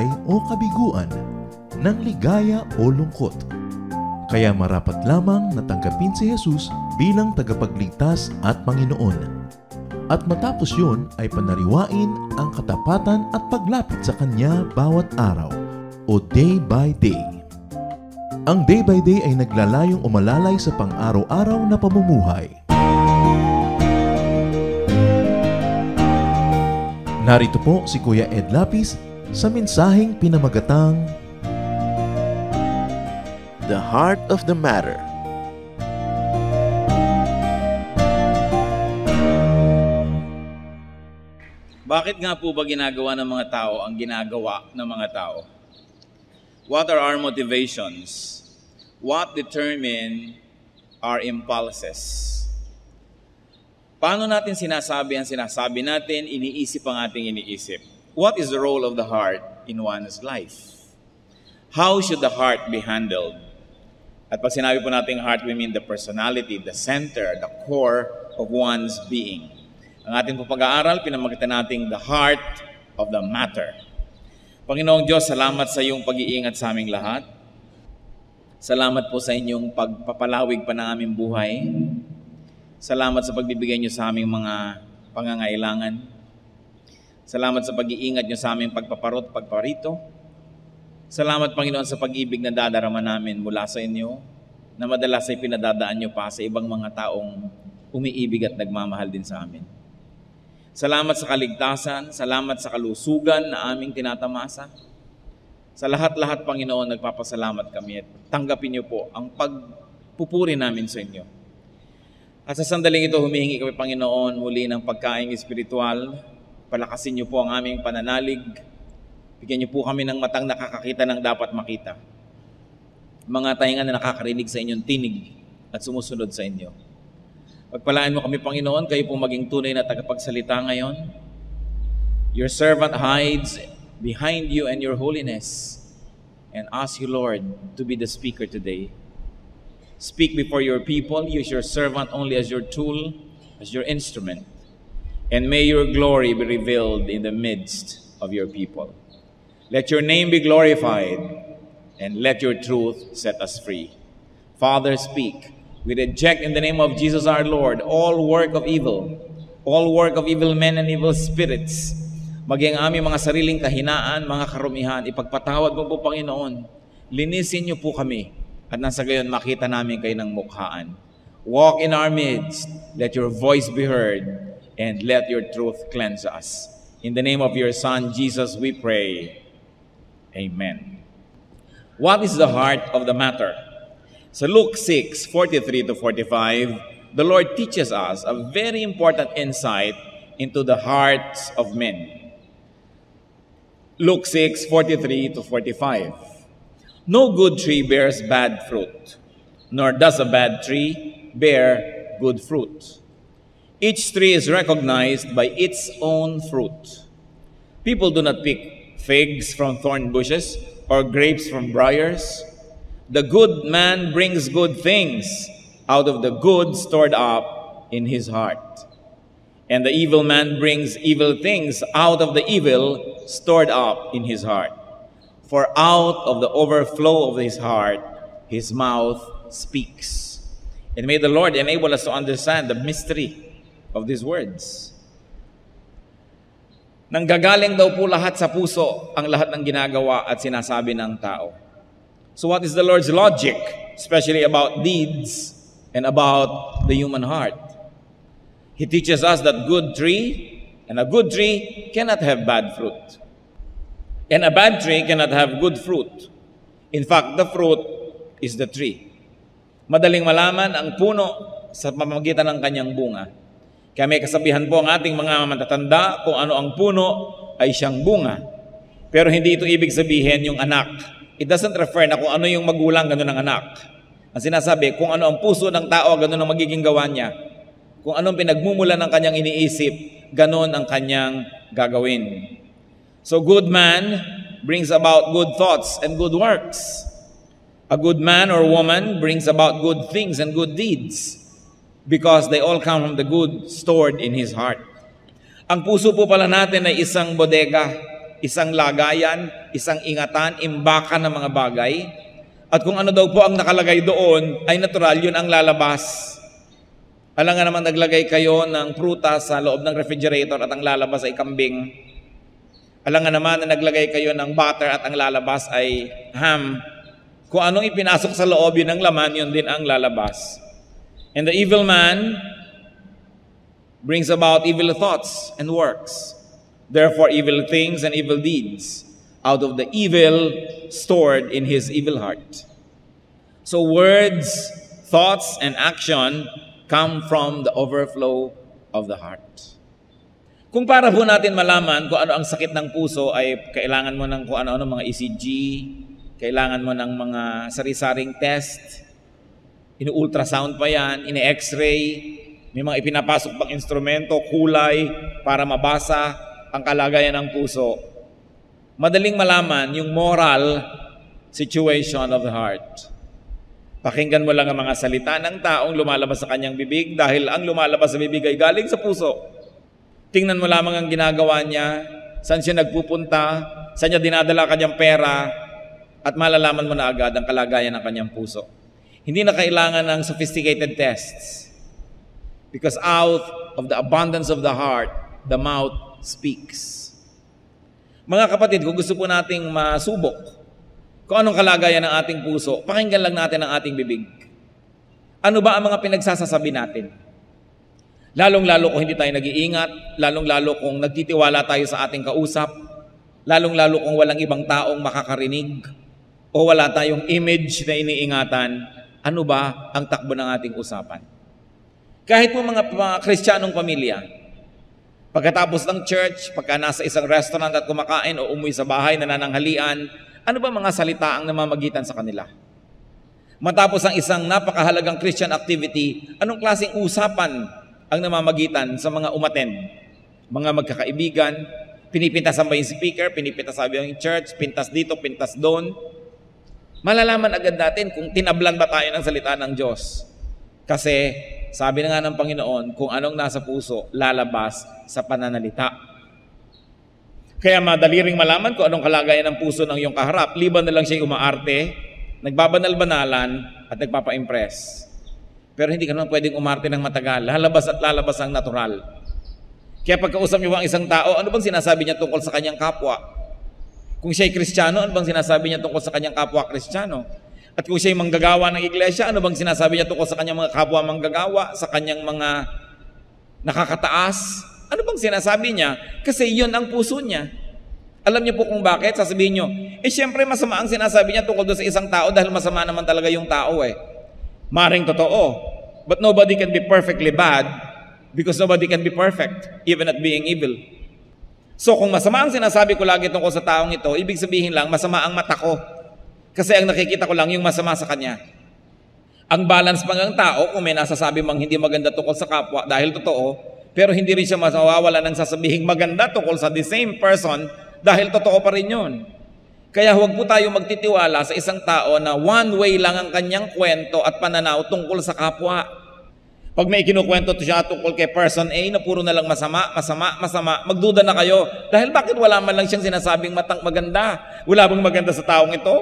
tagumpay o kabiguan, ng ligaya o lungkot. Kaya marapat lamang na tanggapin si Jesus bilang tagapagligtas at Panginoon. At matapos yun ay panariwain ang katapatan at paglapit sa Kanya bawat araw o day by day. Ang day by day ay naglalayong umalalay sa pang-araw-araw na pamumuhay. Narito po si Kuya Ed Lapis sa mensaheng pinamagatang The Heart of the Matter. Bakit nga po ba ginagawa ng mga tao ang ginagawa ng mga tao? What are our motivations? What determine our impulses? Paano natin sinasabi ang sinasabi natin, iniisip ang ating iniisip? What is the role of the heart in one's life? How should the heart be handled? At pag sinabi po natin heart, we mean the personality, the center, the core of one's being. Ang ating pag-aaral, pinamagitan natin the heart of the matter. Panginoong Diyos, salamat sa iyong pag-iingat sa aming lahat. Salamat po sa inyong pagpapalawig pa ng aming buhay. Salamat sa pagbibigay niyo sa aming mga pangangailangan. Salamat sa pag-iingat niyo sa aming pagpaparot, pagparito. Salamat, Panginoon, sa pag-ibig na dadarama namin mula sa inyo, na madalas ay pinadadaan niyo pa sa ibang mga taong umiibig at nagmamahal din sa amin. Salamat sa kaligtasan, salamat sa kalusugan na aming tinatamasa. Sa lahat-lahat, Panginoon, nagpapasalamat kami at tanggapin niyo po ang pagpupuri namin sa inyo. At sa sandaling ito, humihingi kami, Panginoon, muli ng pagkaing espiritual. Palakasin niyo po ang aming pananalig. Bigyan niyo po kami ng matang nakakakita ng dapat makita. Mga tainga na nakakarinig sa inyong tinig at sumusunod sa inyo. Pagpalaan mo kami, Panginoon, kayo po maging tunay na tagapagsalita ngayon. Your servant hides behind you and your holiness and ask you, Lord, to be the speaker today. Speak before your people. Use your servant only as your tool, as your instrument. And may your glory be revealed in the midst of your people. Let your name be glorified and let your truth set us free. Father, speak. We reject in the name of Jesus our Lord all work of evil men and evil spirits. Maging aming mga sariling kahinaan, mga karumihan, ipagpatawad mo po, Panginoon. Linisin niyo po kami at nasa gayon makita namin kayo ng mukhaan. Walk in our midst, let your voice be heard, and let your truth cleanse us. In the name of your Son, Jesus, we pray. Amen. What is the heart of the matter? So Luke 6:43-45, the Lord teaches us a very important insight into the hearts of men. Luke 6:43-45. No good tree bears bad fruit, nor does a bad tree bear good fruit. Each tree is recognized by its own fruit. People do not pick figs from thorn bushes or grapes from briars. The good man brings good things out of the good stored up in his heart. And the evil man brings evil things out of the evil stored up in his heart. For out of the overflow of his heart, his mouth speaks. And may the Lord enable us to understand the mystery of these words. Nanggagaling daw po lahat sa puso ang lahat ng ginagawa at sinasabi ng tao. So what is the Lord's logic, especially about deeds and about the human heart? He teaches us that a good tree cannot have bad fruit. And a bad tree cannot have good fruit. In fact, the fruit is the tree. Madaling malaman ang puno sa pamamagitan ng kanyang bunga. Kaya may kasabihan po ang ating mga matatanda kung ano ang puno ay siyang bunga. Pero hindi ito ibig sabihin yung anak. It doesn't refer na kung ano yung magulang, ganun ang anak. Ang sinasabi, kung ano ang puso ng tao, ganun ang magiging gawa niya. Kung anong pinagmumulan ng kanyang iniisip, ganun ang kanyang gagawin. So good man brings about good thoughts and good works. A good man or woman brings about good things and good deeds because they all come from the good stored in his heart. Ang puso po pala natin ay isang bodega isang lagayan, isang ingatan, imbakan ng mga bagay. At kung ano daw po ang nakalagay doon, ay natural, yun ang lalabas. Alam nga naman, naglagay kayo ng prutas sa loob ng refrigerator at ang lalabas ay kambing. Alam nga naman na naglagay kayo ng butter at ang lalabas ay ham. Kung anong ipinasok sa loob, yun ang laman, yun din ang lalabas. And the evil man brings about evil thoughts and works. Therefore, evil things and evil deeds out of the evil stored in his evil heart. So words, thoughts, and action come from the overflow of the heart. Kung para po natin malaman kung ano ang sakit ng puso, ay kailangan mo ng kung ano-ano mga ECG, kailangan mo ng mga sari-saring test, inu-ultrasound pa yan, ine-x-ray, may mga ipinapasok pang instrumento, kulay, para mabasa ang kalagayan ng puso. Madaling malaman yung moral situation of the heart. Pakinggan mo lang ang mga salita ng taong lumalabas sa kanyang bibig dahil ang lumalabas sa bibig ay galing sa puso. Tingnan mo lamang ang ginagawa niya, saan siya nagpupunta, saan niya dinadala kanyang pera, at malalaman mo na agad ang kalagayan ng kanyang puso. Hindi na kailangan ng sophisticated tests. Because out of the abundance of the heart, the mouth speaks. Mga kapatid, kung gusto po nating masubok kung anong kalagayan ng ating puso, pakinggan lang natin ang ating bibig. Ano ba ang mga pinagsasasabi natin? Lalong-lalo kung hindi tayo nag-iingat, lalong-lalo kung nagtitiwala tayo sa ating kausap, lalong-lalo kung walang ibang taong makakarinig, o wala tayong image na iniingatan, ano ba ang takbo ng ating usapan? Kahit po mga Kristiyanong pamilya, pagkatapos ng church, pagka nasa isang restaurant at kumakain o umuwi sa bahay na nananghalian, ano ba mga salita ang namamagitan sa kanila? Matapos ang isang napakahalagang Christian activity, anong klaseng usapan ang namamagitan sa mga umattend? Mga magkakaibigan, pinipintasan ba yung speaker, pinipintasan ba yung church, pintas dito, pintas doon? Malalaman agad natin kung tinablan ba tayo ng salita ng Diyos. Kasi sabi na nga ng Panginoon, kung anong nasa puso, lalabas sa pananalita. Kaya madali ring malaman kung anong kalagayan ng puso ng iyong kaharap. Liban na lang siya umaarte, nagbabanal-banalan, at nagpapa-impress. Pero hindi ka naman pwedeng umarte ng matagal. Lalabas at lalabas ang natural. Kaya pagkausap niyo ang isang tao, ano bang sinasabi niya tungkol sa kanyang kapwa? Kung siya'y Kristiyano, ano bang sinasabi niya tungkol sa kanyang kapwa Kristiyano? At kung siya'y manggagawa ng iglesia, ano bang sinasabi niya tungkol sa kanyang mga kapwa manggagawa, sa kanyang mga nakakataas? Ano bang sinasabi niya? Kasi yun ang puso niya. Alam niyo po kung bakit? Sasabihin niyo, siyempre masama ang sinasabi niya tungkol doon sa isang tao dahil masama naman talaga yung tao eh. Maring totoo. But nobody can be perfectly bad because nobody can be perfect, even at being evil. So kung masama ang sinasabi ko lagi tungkol sa taong ito, ibig sabihin lang, masama ang mata ko. Kasi ang nakikita ko lang yung masama sa kanya. Ang balance pang ang tao, kung may nasasabi mang hindi maganda tungkol sa kapwa dahil totoo, pero hindi rin siya mawawala ng sasabihing maganda tungkol sa the same person dahil totoo pa rin yun. Kaya huwag po tayo magtitiwala sa isang tao na one way lang ang kanyang kwento at pananaw tungkol sa kapwa. Pag may kinukwento siya tungkol kay person A na puro na lang masama, magduda na kayo. Dahil bakit wala man lang siyang sinasabing maganda? Wala bang maganda sa taong ito?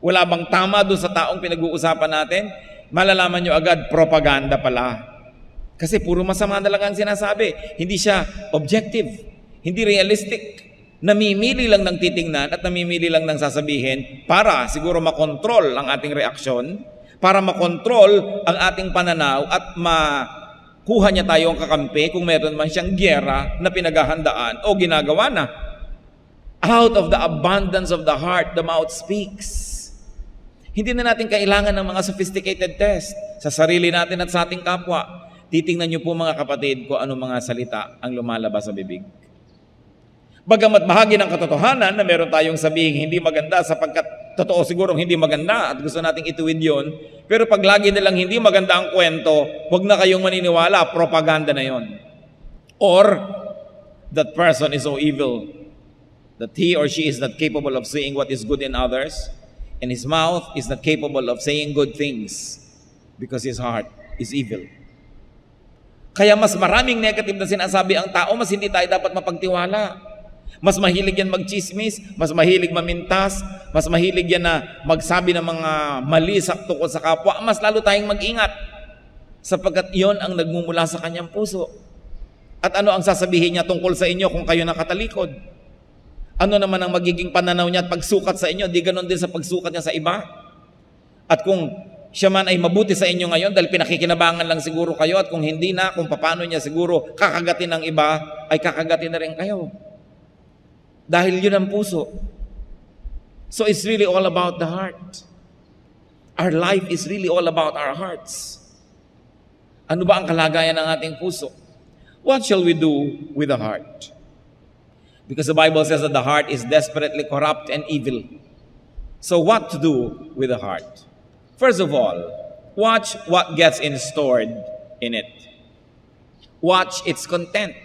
Wala bang tama doon sa taong pinag-uusapan natin? Malalaman nyo agad, propaganda pala. Kasi puro masama na lang ang sinasabi. Hindi siya objective, hindi realistic. Namimili lang ng titingnan at namimili lang ng sasabihin para siguro makontrol ang ating reaksyon, para makontrol ang ating pananaw at makuha niya tayong kakampi kung meron man siyang gyera na pinaghahandaan o ginagawa na. Out of the abundance of the heart, the mouth speaks. Hindi na natin kailangan ng mga sophisticated test sa sarili natin at sa ating kapwa. Titingnan niyo po mga kapatid kung anong mga salita ang lumalabas sa bibig. Bagamat bahagi ng katotohanan na meron tayong sabihing hindi maganda sapagkat totoo sigurong hindi maganda at gusto nating ituwid yun, pero pag lagi nilang hindi maganda ang kwento, huwag na kayong maniniwala, propaganda na yon. Or, that person is so evil that he or she is not capable of seeing what is good in others, and his mouth is not capable of saying good things because his heart is evil. Kaya mas maraming negative na sinasabi ang tao, mas hindi tayo dapat mapagtiwala. Mas mahilig yan magchismis, mas mahilig mamintas, mas mahilig yan na magsabi ng mga mali sa tungkol sa kapwa. Mas lalo tayong mag-ingat sapagkat iyon ang nagmumula sa kanyang puso. At ano ang sasabihin niya tungkol sa inyo kung kayo nakatalikod? Ano naman ang magiging pananaw niya at pagsukat sa inyo? Di ganon din sa pagsukat niya sa iba. At kung siya man ay mabuti sa inyo ngayon dahil pinakikinabangan lang siguro kayo, at kung hindi na, kung paano niya siguro kakagatin ng iba, ay kakagatin na rin kayo. Dahil yun ang puso. So it's really all about the heart. Our life is really all about our hearts. Ano ba ang kalagayan ng ating puso? What shall we do with the heart? Because the Bible says that the heart is desperately corrupt and evil. So what to do with the heart? First of all, watch what gets stored in it. Watch its content.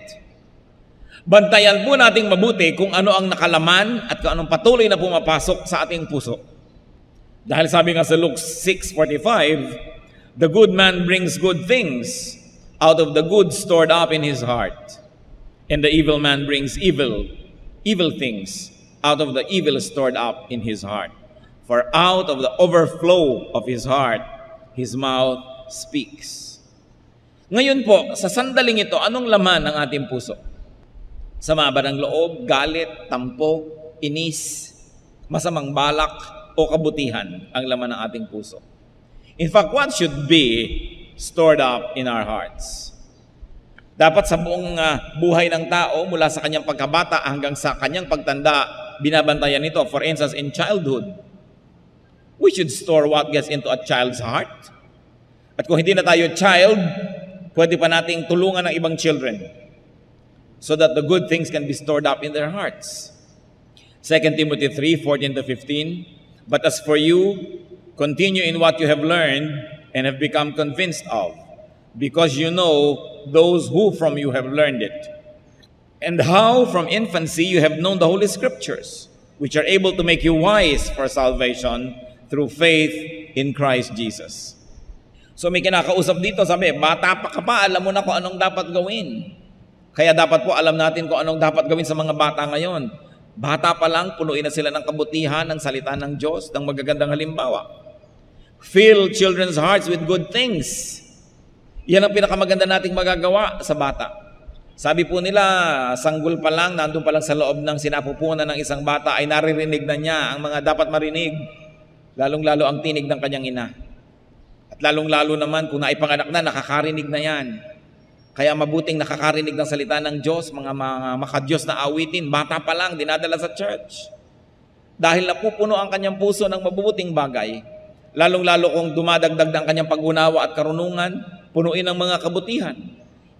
Bantayan po nating mabuti kung ano ang nakalaman at kung anong patuloy na pumapasok sa ating puso. Dahil sabi nga sa Luke 6:45, the good man brings good things out of the good stored up in his heart, and the evil man brings evil things out of the evil stored up in his heart. For out of the overflow of his heart, his mouth speaks. Ngayon po, sa sandaling ito, anong laman ng ating puso? Sama ba ng loob, galit, tampo, inis, masamang balak, o kabutihan ang laman ng ating puso? In fact, what should be stored up in our hearts? Dapat sa buong buhay ng tao, mula sa kanyang pagkabata hanggang sa kanyang pagtanda, binabantayan ito. For instance, in childhood, we should store what gets into a child's heart. At kung hindi na tayo child, pwede pa nating tulungan ng ibang children so that the good things can be stored up in their hearts. 2 Timothy 3:14-15, but as for you, continue in what you have learned and have become convinced of, because you know those who from you have learned it, and how from infancy you have known the Holy Scriptures, which are able to make you wise for salvation through faith in Christ Jesus. So may kinakausap dito, sabi, bata pa ka pa, alam mo na kung anong dapat gawin. Kaya dapat po alam natin kung anong dapat gawin sa mga bata ngayon. Bata pa lang, punuin na sila ng kabutihan, ng salita ng Diyos, ng magagandang halimbawa. Fill children's hearts with good things. Yan ang pinakamaganda nating magagawa sa bata. Sabi po nila, sanggol pa lang, nandun pa lang sa loob ng sinapupunan ng isang bata, ay naririnig na niya ang mga dapat marinig, lalong-lalo ang tinig ng kanyang ina. At lalong-lalo naman, kung naipanganak na, nakakarinig na yan. Kaya mabuting nakakarinig ng salita ng Diyos, mga makadiyos na awitin, bata pa lang, dinadala sa church. Dahil napupuno ang kanyang puso ng mabubuting bagay, lalong-lalo kung dumadagdag ng kanyang pag-unawa at karunungan, punuin ng mga kabutihan.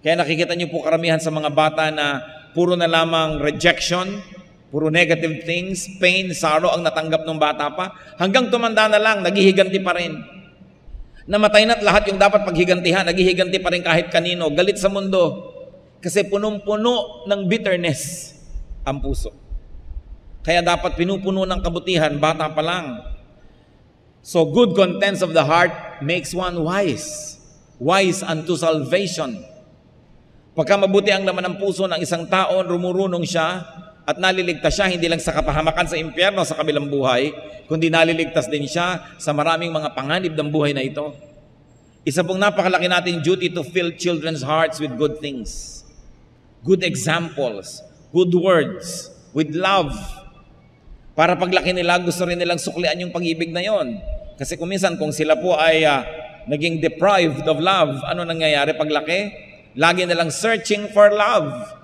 Kaya nakikita niyo po karamihan sa mga bata na puro na lamang rejection, puro negative things, pain, sorrow ang natanggap ng bata pa, hanggang tumanda na lang, naghihiganti pa rin. Namatay na't lahat yung dapat paghigantihan, naghihiganti pa rin kahit kanino, galit sa mundo. Kasi punong-puno ng bitterness ang puso. Kaya dapat pinupuno ng kabutihan, bata pa lang. So good contents of the heart makes one wise. Wise unto salvation. Pagka mabuti ang laman ng puso ng isang tao, rumurunong siya at naliligtas siya hindi lang sa kapahamakan sa impyerno sa kabilang buhay, kundi naliligtas din siya sa maraming mga panganib ng buhay na ito. Isa pong napakalaki nating duty to fill children's hearts with good things, good examples, good words, with love. Para paglaki nila, gusto rin nilang suklian yung pag-ibig na yon. Kasi kuminsan kung sila po ay naging deprived of love, ano nangyayari paglaki? Lagi nilang searching for love.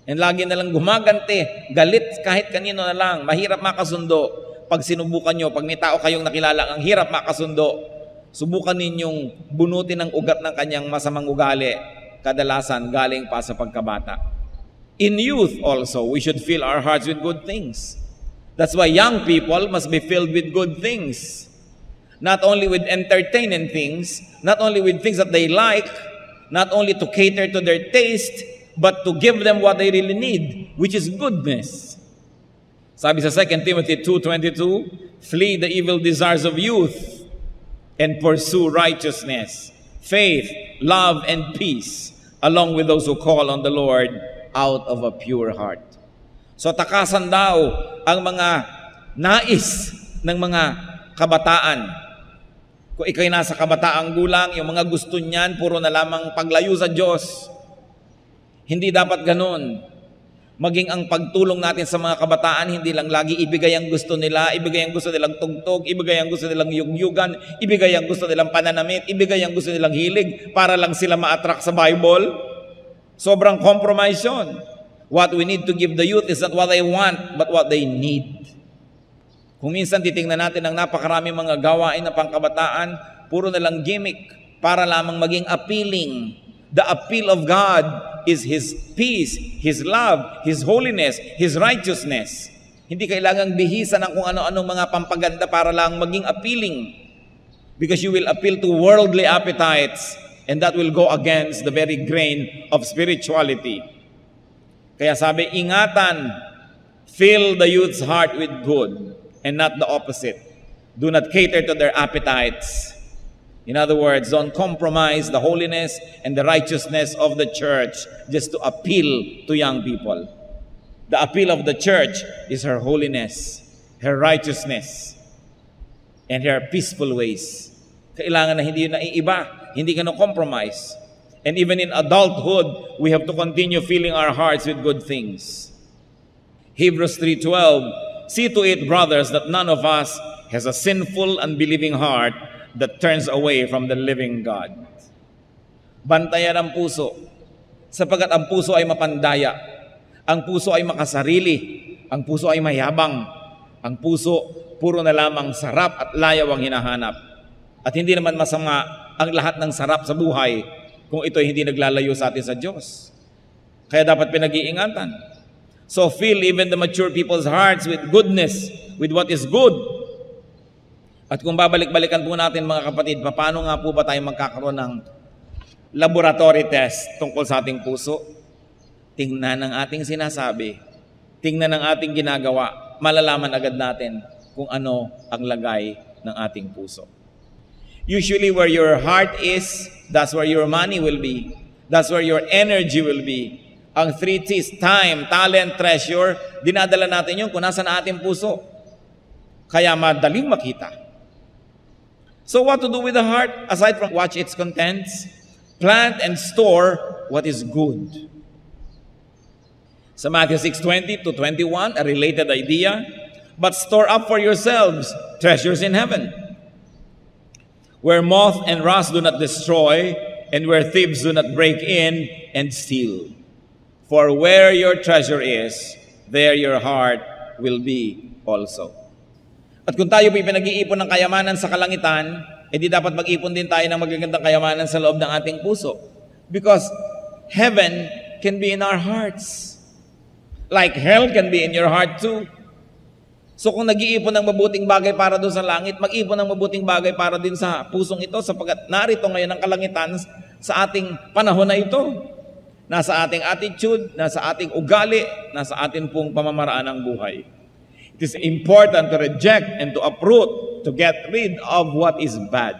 And lagi nilang gumaganti, galit kahit kanino na lang, mahirap makasundo. Pag sinubukan nyo, pag may tao kayong nakilala, ang hirap makasundo, subukan ninyong bunutin ang ugat ng kanyang masamang ugali, kadalasan galing pa sa pagkabata. In youth also, we should fill our hearts with good things. That's why young people must be filled with good things. Not only with entertaining things, not only with things that they like, not only to cater to their taste, but to give them what they really need, which is goodness. Sabi sa 2 Timothy 2:22, flee the evil desires of youth and pursue righteousness, faith, love, and peace, along with those who call on the Lord out of a pure heart. So takasan daw ang mga nais ng mga kabataan. Kung ikaw'y nasa kabataang gulang, yung mga gusto niyan, puro na lamang paglayo sa Diyos. Hindi dapat ganun. Maging ang pagtulong natin sa mga kabataan, hindi lang lagi ibigay ang gusto nila, ibigay ang gusto nilang tugtog, ibigay ang gusto nilang yugyugan, ibigay ang gusto nilang pananamit, ibigay ang gusto nilang hilig para lang sila ma-attract sa Bible. Sobrang compromise yun. What we need to give the youth is not what they want, but what they need. Kung minsan titingnan natin ang napakarami mga gawain na pangkabataan, puro na lang gimmick para lamang maging appealing. The appeal of God is His peace, His love, His holiness, His righteousness. Hindi kailangang bihisan ng kung ano-anong mga pampaganda para lang maging appealing. Because you will appeal to worldly appetites and that will go against the very grain of spirituality. Kaya sabi, ingatan, fill the youth's heart with good and not the opposite. Do not cater to their appetites. In other words, don't compromise the holiness and the righteousness of the church just to appeal to young people. The appeal of the church is her holiness, her righteousness, and her peaceful ways. Kailangan na hindi yun naiiba, hindi ka na-compromise. And even in adulthood, we have to continue filling our hearts with good things. Hebrews 3:12, see to it, brothers, that none of us has a sinful, unbelieving heart that turns away from the living God. Bantayan ang puso, sapagkat ang puso ay mapandaya, ang puso ay makasarili, ang puso ay mayabang, ang puso puro na lamang sarap at layaw ang hinahanap. At hindi naman masama ang lahat ng sarap sa buhay kung ito ay hindi naglalayo sa atin sa Diyos. Kaya dapat pinag-iingatan. So fill even the mature people's hearts with goodness, with what is good. At kung babalik-balikan po natin mga kapatid, paano nga po ba tayo magkakaroon ng laboratory test tungkol sa ating puso? Tingnan ang ating sinasabi, tingnan ang ating ginagawa, malalaman agad natin kung ano ang lagay ng ating puso. Usually where your heart is, that's where your money will be. That's where your energy will be. Ang 3 T's, time, talent, treasure, dinadala natin yun kung nasa na ating puso. Kaya madaling makita. So what to do with the heart? Aside from watch its contents, plant and store what is good. Sa Matthew 6:20 to 21, a related idea, but store up for yourselves treasures in heaven, where moth and rust do not destroy, and where thieves do not break in and steal. For where your treasure is, there your heart will be also. At kung tayo po'y pinag-iipon ng kayamanan sa kalangitan, edi dapat mag-ipon din tayo ng magagandang kayamanan sa loob ng ating puso. Because heaven can be in our hearts. Like hell can be in your heart too. So kung nag-iipon ng mabuting bagay para doon sa langit, mag-ipon ng mabuting bagay para din sa pusong ito sapagkat narito ngayon ang kalangitan sa ating panahon na ito. Nasa ating attitude, nasa ating ugali, nasa ating pong pamamaraan ng buhay. It is important to reject and to uproot, to get rid of what is bad.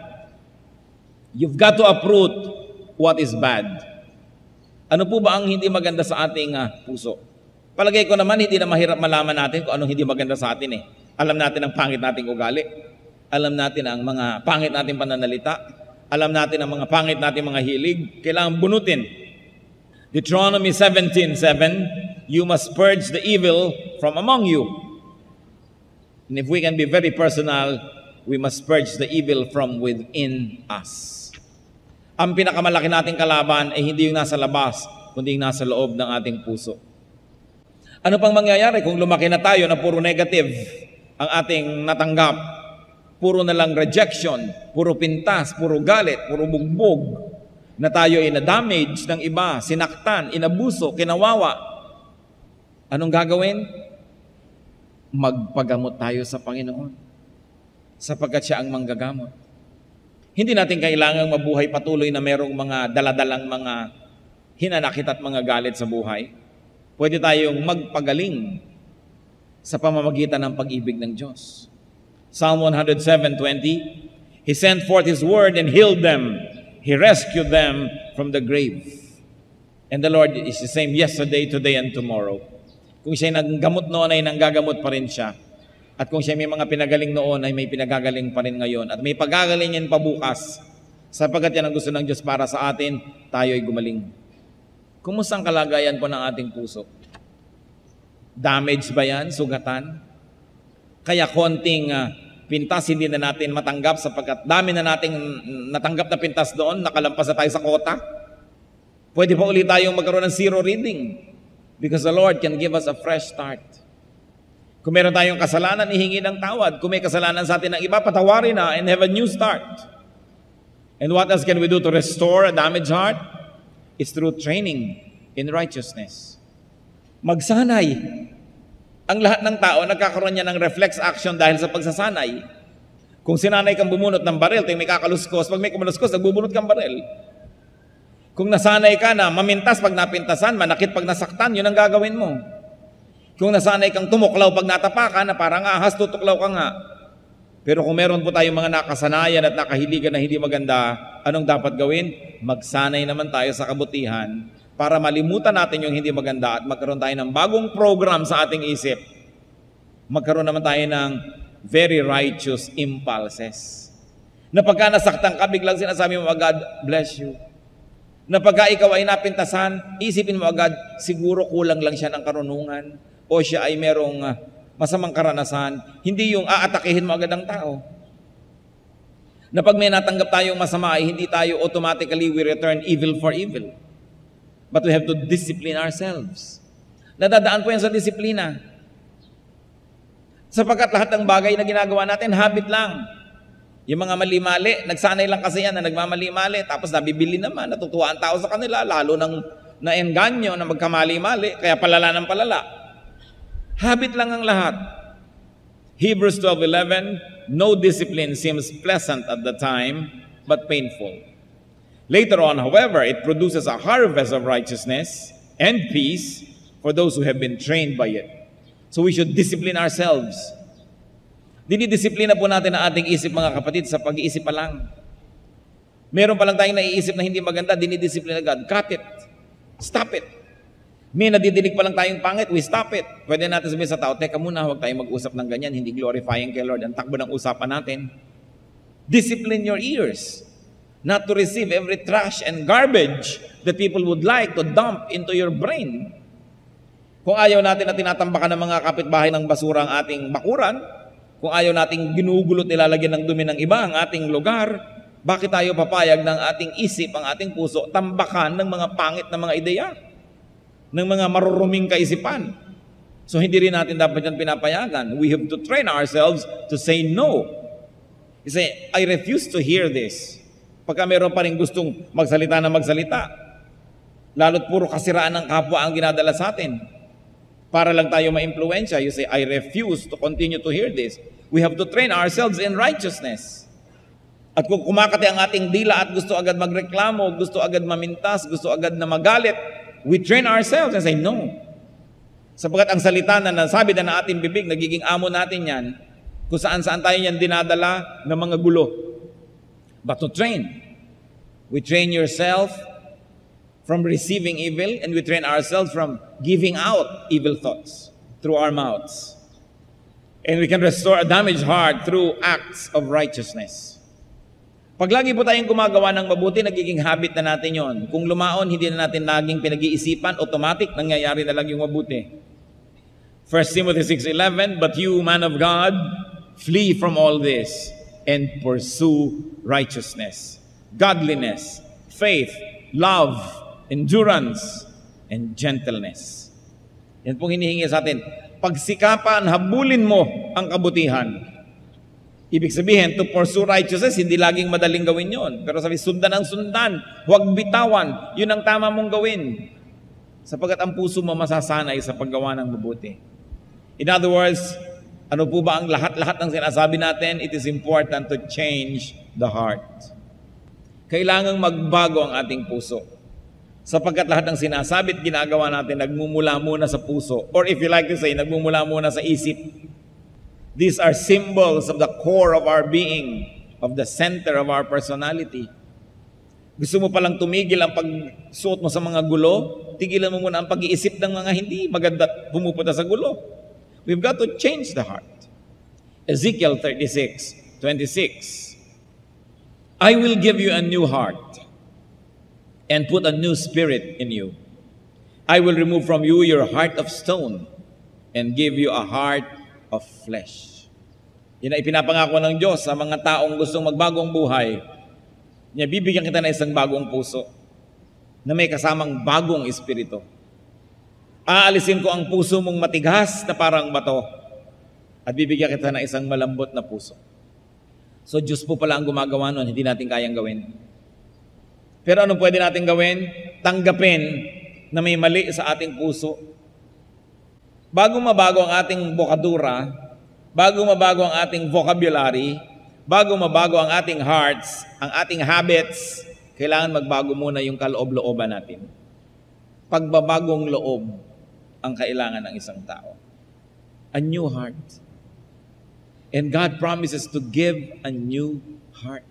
You've got to uproot what is bad. Ano po ba ang hindi maganda sa ating puso? Palagay ko naman, hindi na mahirap malaman natin kung anong hindi maganda sa atin eh. Alam natin ang pangit nating ugali. Alam natin ang mga pangit nating pananalita. Alam natin ang mga pangit nating mga hilig. Kailangan bunutin. Deuteronomy 17:7, you must purge the evil from among you. And if we can be very personal, we must purge the evil from within us. Ang pinakamalaki nating kalaban ay hindi yung nasa labas, kundi yung nasa loob ng ating puso. Ano pang mangyayari kung lumaki na tayo na puro negative ang ating natanggap? Puro na lang rejection, puro pintas, puro galit, puro bugbog, na tayo ay na-damage ng iba, sinaktan, inabuso, kinawawa. Anong gagawin? Magpagamot tayo sa Panginoon sapagkat siya ang manggagamot. Hindi natin kailangang mabuhay patuloy na merong mga daladalang mga hinanakit at mga galit sa buhay. Pwede tayong magpagaling sa pamamagitan ng pag-ibig ng Diyos. Psalm 107:20, He sent forth His word and healed them. He rescued them from the grave. And the Lord is the same yesterday, today, and tomorrow. Kung siya nanggamot noon ay nanggagamot pa rin siya. At kung siya may mga pinagaling noon ay may pinagagaling pa rin ngayon. At may pagagalingin pa bukas. Sapagkat yan ang gusto ng Diyos para sa atin, tayo ay gumaling. Kumusta ang kalagayan po ng ating puso? Damage ba yan? Sugatan? Kaya konting pintas hindi na natin matanggap sapagkat dami na nating natanggap na pintas doon, nakalampas na tayo sa kota. Pwede pa ulit tayong magkaroon ng zero reading because the Lord can give us a fresh start. Kung meron tayong kasalanan, ihingi ng tawad. Kung may kasalanan sa atin ng iba, patawarin na and have a new start. And what else can we do to restore a damaged heart? It's through training in righteousness. Magsanay. Ang lahat ng tao, nagkakaroon niya ng reflex action dahil sa pagsasanay. Kung sinanay kang bumunot ng baril, may kakaluskos, pag may kamaluskos, nagbubunot kang baril. Kung nasanay ka na mamintas pag napintasan, manakit pag nasaktan, yun ang gagawin mo. Kung nasanay kang tumuklaw pag natapakan, na parang ahas, tutuklaw ka nga. Pero kung meron po tayong mga nakasanayan at nakahiligan na hindi maganda, anong dapat gawin? Magsanay naman tayo sa kabutihan para malimutan natin yung hindi maganda at magkaroon tayo ng bagong program sa ating isip. Magkaroon naman tayo ng very righteous impulses. Na pagka nasaktan ka, biglang sinasabi mo agad, bless you. Na pagka ikaw ay napintasan, isipin mo agad, siguro kulang lang siya ng karunungan o siya ay merong masamang karanasan. Hindi yung aatakihin mo agad ang tao. Na pag may natanggap tayong masama, ay hindi tayo automatically we return evil for evil. But we have to discipline ourselves. Nadadaan po yan sa disiplina. Sapagkat lahat ng bagay na ginagawa natin, habit lang. Yung mga mali-mali, nagsanay lang kasi yan na nagmamali-mali, tapos nabibili naman, natutuwa ang tao sa kanila, lalo nang naengganyo na magkamali-mali, kaya palala ng palala. Habit lang ang lahat. Hebrews 12:11, no discipline seems pleasant at the time, but painful. Later on, however, it produces a harvest of righteousness and peace for those who have been trained by it. So we should discipline ourselves. Dinidisiplina po natin ang ating isip, mga kapatid, sa pag-iisip pa lang. Meron pa lang tayong naiisip na hindi maganda, dinidisiplina agad. Cut it. Stop it. May nadidinig pa lang tayong pangit, we stop it. Pwede natin sabihin sa tao, teka muna, huwag tayong mag-usap ng ganyan, hindi glorifying kay Lord. Ang takbo ng usapan natin. Discipline your ears. Not to receive every trash and garbage that people would like to dump into your brain. Kung ayaw natin na tinatambakan ng mga kapitbahay ng basura ang ating bakuran, kung ayaw nating ginugulo at nilalagyan ng dumi ng iba ang ating lugar, bakit tayo papayag ng ating isip, ang ating puso, tambakan ng mga pangit na mga ideya, ng mga maruruming kaisipan? So hindi rin natin dapat yan pinapayagan. We have to train ourselves to say no. You say, I refuse to hear this. Pagka meron pa rin gustong magsalita na magsalita, lalo't puro kasiraan ng kapwa ang ginadala sa atin, para lang tayo ma-impluensya, you say, I refuse to continue to hear this. We have to train ourselves in righteousness. At kung kumakati ang ating dila at gusto agad magreklamo, gusto agad mamintas, gusto agad na magalit, we train ourselves and say, no. Sapagkat ang salita na nasabi na ating bibig, nagiging amo natin yan, kung saan-saan tayo yan dinadala ng mga gulo. But to train, we train yourself from receiving evil, and we train ourselves from giving out evil thoughts through our mouths. And we can restore a damaged heart through acts of righteousness. Pag lagi po tayong gumagawa ng mabuti, nagiging habit na natin yon. Kung lumaon, hindi na natin laging pinag-iisipan, automatic, nangyayari na lang yung mabuti. 1 Timothy 6:11, but you, man of God, flee from all this and pursue righteousness, godliness, faith, love, endurance, and gentleness. Yan pong hinihingi sa atin. Pagsikapan, habulin mo ang kabutihan. Ibig sabihin, to pursue righteousness, hindi laging madaling gawin yon. Pero sabi, sundan ang sundan, huwag bitawan. Yun ang tama mong gawin. Sapagkat ang puso mo masasanay sa paggawa ng mabuti. In other words, ano po ba ang lahat-lahat ng sinasabi natin? It is important to change the heart. Kailangang magbago ang ating puso. Sapagkat lahat ng sinasabi at ginagawa natin, nagmumula muna sa puso. Or if you like to say, nagmumula muna sa isip. These are symbols of the core of our being, of the center of our personality. Gusto mo palang tumigil ang pagsuot mo sa mga gulo? Tigilan mo muna ang pag-iisip ng mga hindi maganda at pumupunta sa gulo. We've got to change the heart. Ezekiel 36:26. I will give you a new heart and put a new spirit in you. I will remove from you your heart of stone and give you a heart of flesh. Yan ay pinapangako ng Diyos sa mga taong gustong magbagong buhay. Niya, bibigyan kita ng isang bagong puso na may kasamang bagong espiritu. Aalisin ko ang puso mong matigas na parang bato at bibigyan kita ng isang malambot na puso. So Diyos po pala ang gumagawa nun, hindi natin kayang gawin. Pero ano pwede natin gawin? Tanggapin na may mali sa ating puso. Bago mabago ang ating bokadura, bago mabago ang ating vocabulary, bago mabago ang ating hearts, ang ating habits, kailangan magbago muna yung kaloob-looban natin. Pagbabagong loob ang kailangan ng isang tao. A new heart. And God promises to give a new heart.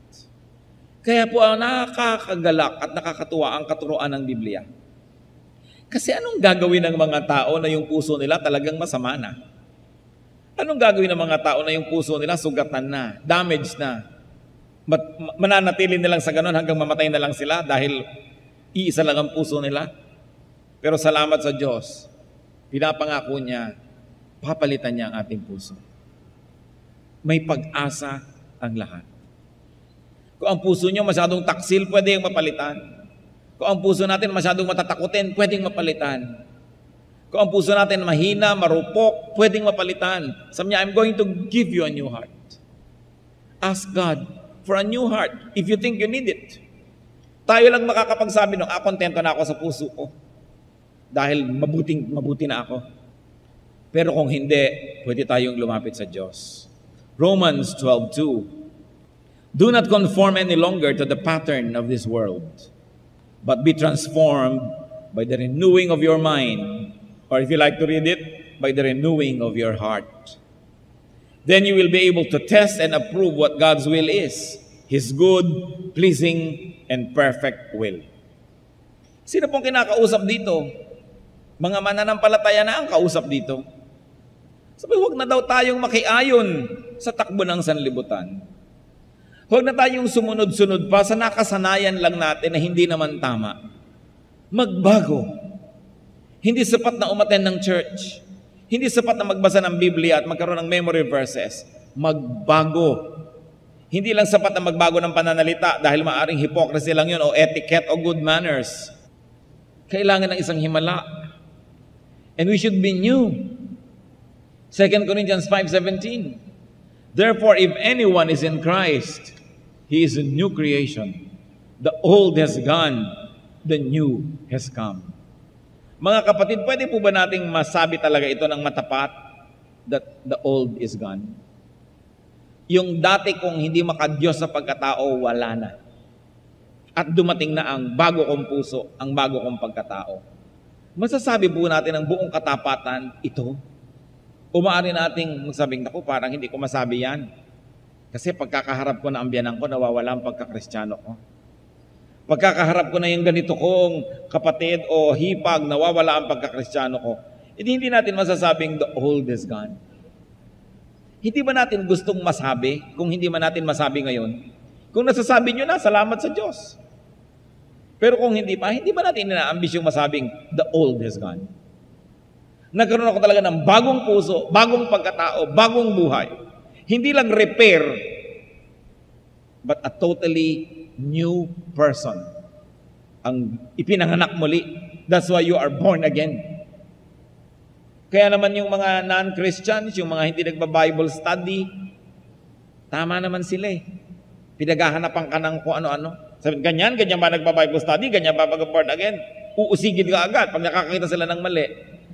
Kaya po nakakagalak at nakakatuwa ang katuruan ng Biblia. Kasi anong gagawin ng mga tao na yung puso nila talagang masama na? Anong gagawin ng mga tao na yung puso nila sugatan na, damaged na? Mananatili nilang sa ganun hanggang mamatay na lang sila dahil iisa lang ang puso nila? Pero salamat sa Diyos, pinapangako niya, papalitan niya ang ating puso. May pag-asa ang lahat. Kung ang puso niyo masyadong taksil, pwede yung mapalitan. Kung ang puso natin masyadong matatakutin, pwedeng mapalitan. Kung ang puso natin mahina, marupok, pwedeng mapalitan. Sabi niya, I'm going to give you a new heart. Ask God for a new heart if you think you need it. Tayo lang makakapagsabi nung, kontento na ako sa puso ko. Dahil mabuti na ako. Pero kung hindi, pwede tayong lumapit sa Diyos. Romans 12:2. Do not conform any longer to the pattern of this world, but be transformed by the renewing of your mind. Or if you like to read it, by the renewing of your heart. Then you will be able to test and approve what God's will is, His good, pleasing, and perfect will. Sino pong kinakausap dito? Mga mananampalataya na ang kausap dito. Sabi, huwag na daw tayong makiayon sa takbo ng sanlibutan. Huwag na tayong sumunod-sunod pa sa nakasanayan lang natin na hindi naman tama. Magbago. Hindi sapat na umattend ng church. Hindi sapat na magbasa ng Biblia at magkaroon ng memory verses. Magbago. Hindi lang sapat na magbago ng pananalita dahil maaring hypocrisy lang yun o etiquette o good manners. Kailangan ng isang himala. And we should be new. 2 Corinthians 5:17. Therefore, if anyone is in Christ, he is a new creation. The old has gone, the new has come. Mga kapatid, pwede po ba nating masabi talaga ito ng matapat that the old is gone? Yung dati kong hindi makadiyos sa pagkatao, wala na. At dumating na ang bago kong puso, ang bago kong pagkatao. Masasabi po natin ang buong katapatan, ito. Umaari nating magsabing, naku, parang hindi ko masabi yan. Kasi pagkakaharap ko na ang biyanan ko, nawawala ang pagkakristyano ko. Pagkakaharap ko na yung ganito kong kapatid o hipag, nawawala ang pagkakristyano ko. Hindi natin masasabing the old is gone. Hindi ba natin gustong masabi kung hindi man natin masabi ngayon? Kung nasasabi nyo na, salamat sa Diyos. Pero kung hindi pa, hindi ba natin inaambisyong masabing the old is gone? Nagkaroon ako talaga ng bagong puso, bagong pagkatao, bagong buhay. Hindi lang repair, but a totally new person. Ang ipinanganak muli. That's why you are born again. Kaya naman yung mga non-Christians, yung mga hindi nagba-Bible study, tama naman sila eh. Pinaghahanapan ka ng kung ano-ano. Sabi, ganyan ba nagba-Bible study? Ganyan ba pag-born again? Uusigid ka agad pag nakakita sila ng mali.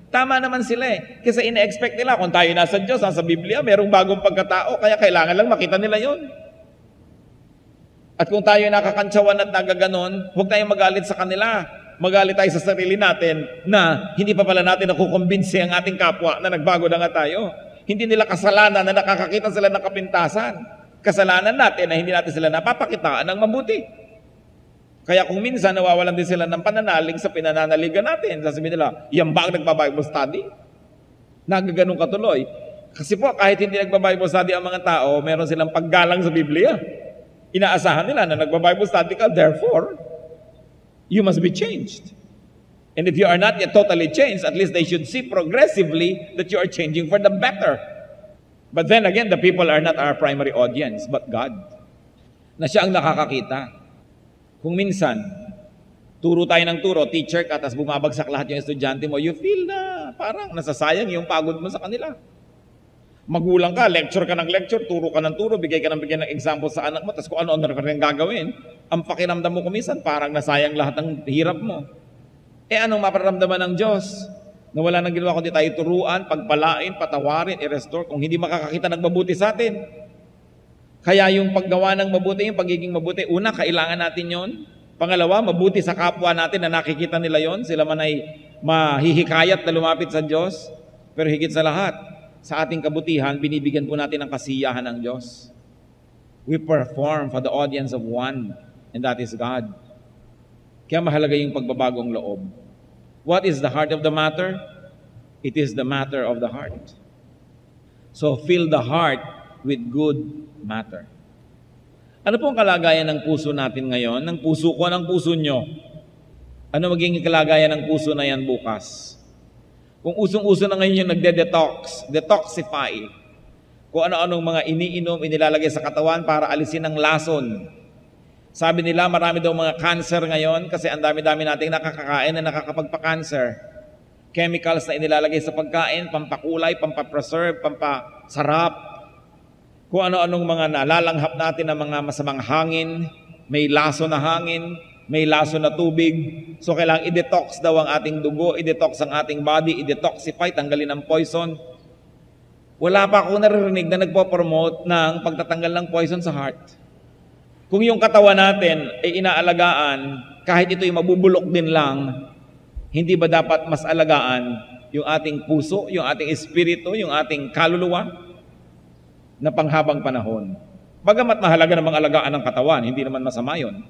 Tama naman sila eh. Kasi ina-expect nila kung tayo nasa Diyos, nasa Biblia, merong bagong pagkatao, kaya kailangan lang makita nila yon. At kung tayo nakakantsawan at nagaganon, huwag tayong magalit sa kanila. Magalit tayo sa sarili natin na hindi pa pala natin nakukumbinsi ang ating kapwa na nagbago na nga tayo. Hindi nila kasalanan na nakakakita sila ng kapintasan. Kasalanan natin na hindi natin sila napapakitaan ng mabuti. Kaya kung minsan nawawalan din sila ng pananalig sa pinananaligan natin, sasabihin nila, yan ba ang nagpa-Bible study? Nagaganon katuloy. Kasi po, kahit hindi nagpa-Bible study ang mga tao, meron silang paggalang sa Biblia. Inaasahan nila na nagpa-Bible study ka, therefore, you must be changed. And if you are not yet totally changed, at least they should see progressively that you are changing for the better. But then again, the people are not our primary audience, but God. Na siya ang nakakakita. Kung minsan, turo tayo ng turo, teacher ka, tapos bumabagsak lahat yung estudyante mo, you feel na parang nasasayang yung pagod mo sa kanila. Magulang ka, lecture ka ng lecture, turo ka ng turo, bigay ng example sa anak mo, tapos kung ano-ano ka rin gagawin, ang pakiramdam mo kumisan, parang nasayang lahat ng hirap mo. Anong maparamdaman ng Diyos? Na wala nang ginawa kundi tayo turuan, pagpalain, patawarin, i-restore, kung hindi makakakita ng mabuti sa atin. Kaya yung paggawa ng mabuti, yung pagiging mabuti, una, kailangan natin yon. Pangalawa, mabuti sa kapwa natin na nakikita nila yon. Sila man ay mahihikayat na lumapit sa Diyos. Pero higit sa lahat, sa ating kabutihan, binibigyan po natin ng kasiyahan ng Diyos. We perform for the audience of one, and that is God. Kaya mahalaga yung pagbabagong loob. What is the heart of the matter? It is the matter of the heart. So fill the heart with good matter. Ano pong kalagayan ng puso natin ngayon? Ng puso ko, ng puso nyo? Ano magiging kalagayan ng puso na yan bukas? Kung usong-uso na ngayon yung detoxify, kung ano-anong mga iniinom, inilalagay sa katawan para alisin ang lason. Sabi nila, marami daw mga cancer ngayon kasi ang dami-dami nating nakakakain na nakakapagpa-cancer. Chemicals na inilalagay sa pagkain, pampakulay, pampapreserve, pampasarap. Kung ano-anong mga nalalanghap natin ng mga masamang hangin, may laso na hangin, may laso na tubig. So kailangang i-detox daw ang ating dugo, i-detox ang ating body, i-detoxify, tanggalin ang poison. Wala pa ako naririnig na nagpo-promote ng pagtatanggal ng poison sa heart. Kung yung katawan natin ay inaalagaan, kahit ito'y mabubulok din lang, hindi ba dapat mas alagaan yung ating puso, yung ating espiritu, yung ating kaluluwa? Na panghabang panahon. Bagamat mahalaga namang alagaan ng katawan, hindi naman masama yun.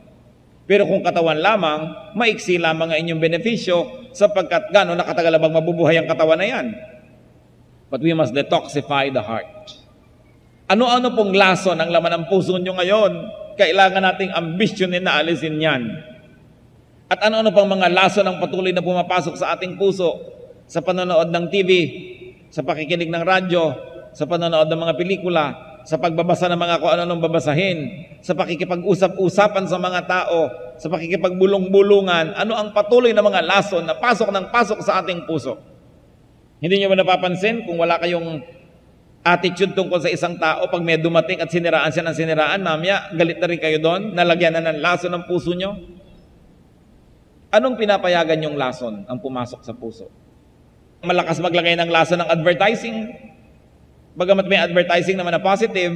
Pero kung katawan lamang, maiksi lamang ang inyong benepisyo sapagkat gano'n nakatagal bang mabubuhay ang katawan na yan. But we must detoxify the heart. Ano-ano pong lason ang laman ng puso nyo ngayon? Kailangan nating ambisyonin na alisin yan. At ano-ano pang mga lason ang patuloy na pumapasok sa ating puso sa panonood ng TV, sa pakikinig ng radyo, sa panonood ng mga pelikula, sa pagbabasa ng mga kung ano-anong babasahin, sa pakikipag-usap-usapan sa mga tao, sa pakikipagbulong-bulungan, ano ang patuloy na mga lason na pasok ng pasok sa ating puso. Hindi nyo ba napapansin kung wala kayong attitude tungkol sa isang tao, pag may dumating at siniraan siya ng siniraan, mamaya galit na rin kayo doon, nalagyan na ng lason ng puso nyo? Anong pinapayagan yung lason ang pumasok sa puso? Malakas maglagay ng lason ng advertising. Bagamat may advertising naman na positive,